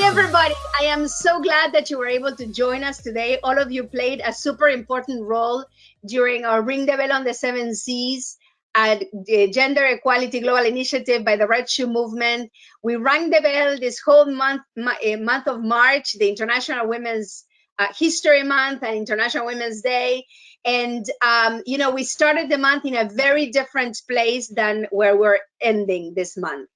everybody. I am so glad that you were able to join us today. All of you played a super important role during our Ring the Bell on the Seven Seas at the Gender Equality Global Initiative by the Red Shoe Movement. We rang the bell this whole month of March, the International Women's History Month and International Women's Day. And, we started the month in a very different place than where we're ending this month.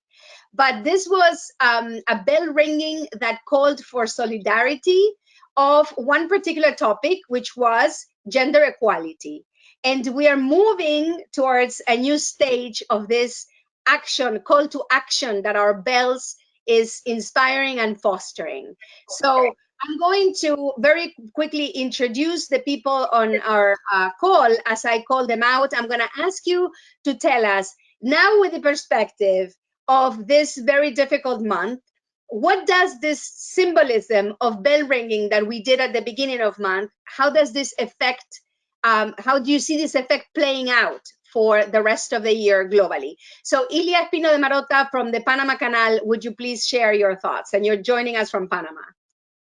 But this was a bell ringing that called for solidarity of one particular topic, which was gender equality. And we are moving towards a new stage of this action, call to action that our bells is inspiring and fostering. So I'm going to very quickly introduce the people on our call. As I call them out, I'm going to ask you to tell us now, with the perspective of this very difficult month, what does this symbolism of bell ringing that we did at the beginning of month, how does this affect, how do you see this effect playing out for the rest of the year globally? So Ilia Espino de Marota from the Panama Canal, would you please share your thoughts? And you're joining us from Panama.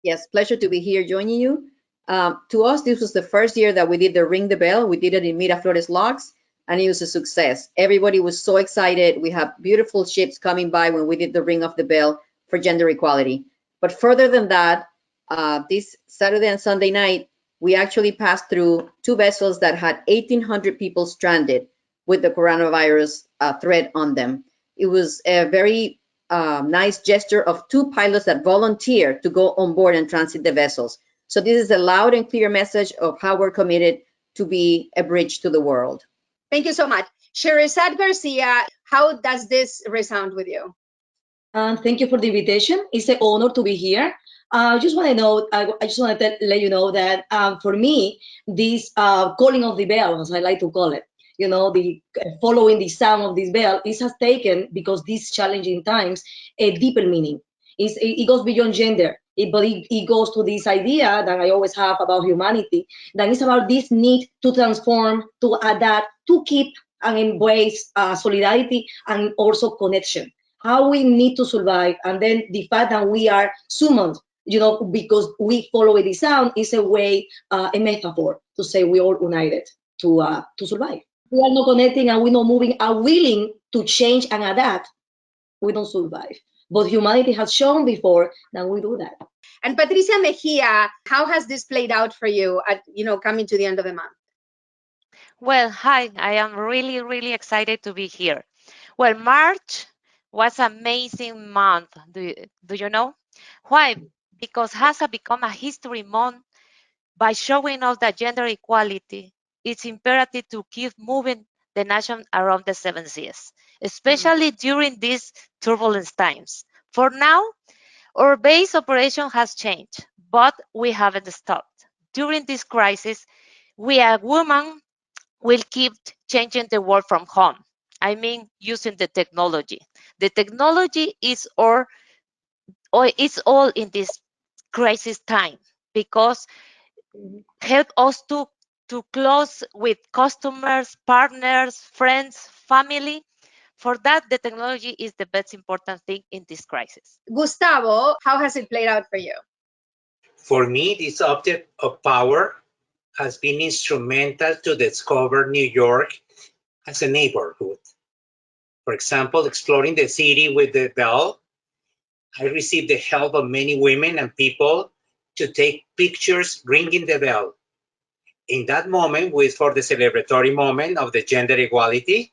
Yes, pleasure to be here joining you. To us, this was the first year that we did the Ring the Bell. We did it in Miraflores Locks, and it was a success. Everybody was so excited. We have beautiful ships coming by when we did the Ring of the Bell for gender equality. But further than that, this Saturday and Sunday night, we actually passed through two vessels that had 1,800 people stranded with the coronavirus threat on them. It was a very nice gesture of two pilots that volunteered to go on board and transit the vessels. So this is a loud and clear message of how we're committed to be a bridge to the world. Thank you so much. Sherazad Garcia, how does this resound with you? Thank you for the invitation. It's an honor to be here. I just want to let you know that for me, this calling of the bell, as I like to call it, the following the sound of this bell, this has taken, because these challenging times, a deeper meaning. It goes beyond gender, but it goes to this idea that I always have about humanity, that is about this need to transform, to adapt, to keep and embrace solidarity and also connection. How we need to survive, and then the fact that we are summoned, because we follow the sound, is a way, a metaphor to say we all united to survive. We are not connecting and we're not moving, are willing to change and adapt, we don't survive. But humanity has shown before that we do that. And Patricia Mejia, how has this played out for you at, coming to the end of the month? Well, hi, I am really, really excited to be here. Well, March was an amazing month. Do you know? Why? Because it has become a history month by showing us that gender equality is imperative to keep moving the nation around the seven seas, especially during these turbulent times. For now, our base operation has changed, but we haven't stopped. During this crisis, we as women will keep changing the world from home. I mean, using the technology. The technology is it's all in this crisis time, because help us to close with customers, partners, friends, family. For that, the technology is the best important thing in this crisis. Gustavo, how has it played out for you? For me, this object of power has been instrumental to discover New York as a neighborhood. For example, exploring the city with the bell, I received the help of many women and people to take pictures ringing the bell. In that moment, for the celebratory moment of the gender equality,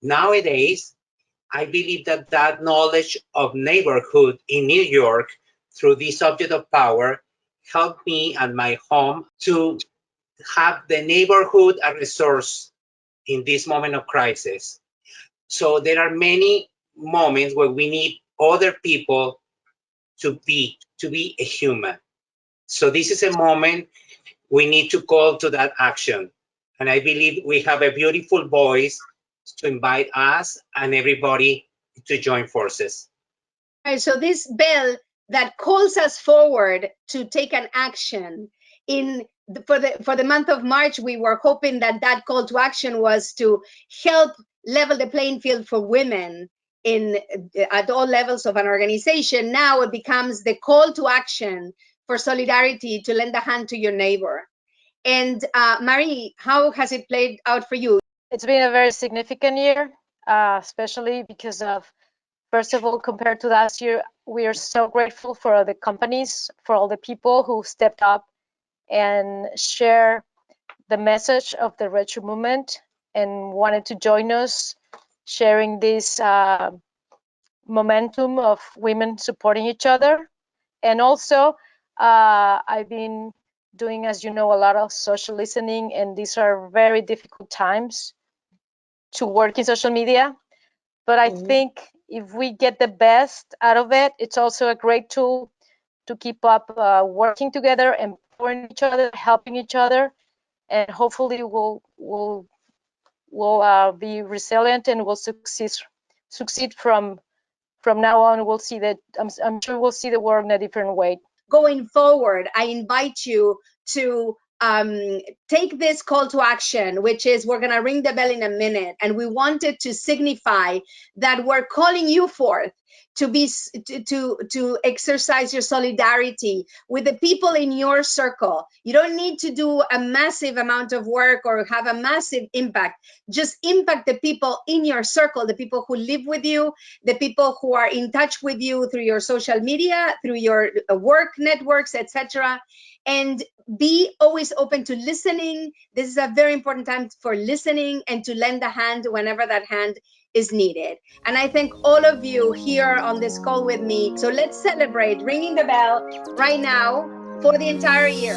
nowadays, I believe that knowledge of neighborhood in New York through this object of power helped me and my home to have the neighborhood a resource in this moment of crisis. So there are many moments where we need other people to be a human. So this is a moment we need to call to that action. And I believe we have a beautiful voice to invite us and everybody to join forces. All right, so this bell that calls us forward to take an action for the month of March, we were hoping that call to action was to help level the playing field for women at all levels of an organization. Now it becomes the call to action for solidarity, to lend a hand to your neighbor. And Marie, how has it played out for you? It's been a very significant year, especially because of, first of all, compared to last year, we are so grateful for all the companies, for all the people who stepped up and share the message of the retro movement and wanted to join us, sharing this momentum of women supporting each other. And also, I've been doing, as you know, a lot of social listening, and these are very difficult times to work in social media. But I think if we get the best out of it, it's also a great tool to keep up working together, empowering each other, helping each other, and hopefully we'll be resilient and we'll succeed from now on. We'll see that. I'm sure we'll see the world in a different way. Going forward, I invite you to take this call to action, which is we're going to ring the bell in a minute, and we wanted to signify that we're calling you forth to be to exercise your solidarity with the people in your circle. You don't need to do a massive amount of work or have a massive impact. Just impact the people in your circle, the people who live with you, the people who are in touch with you through your social media, through your work networks, etc. And be always open to listening. This is a very important time for listening and to lend a hand whenever that hand is needed. And I thank all of you here on this call with me. So let's celebrate ringing the bell right now for the entire year.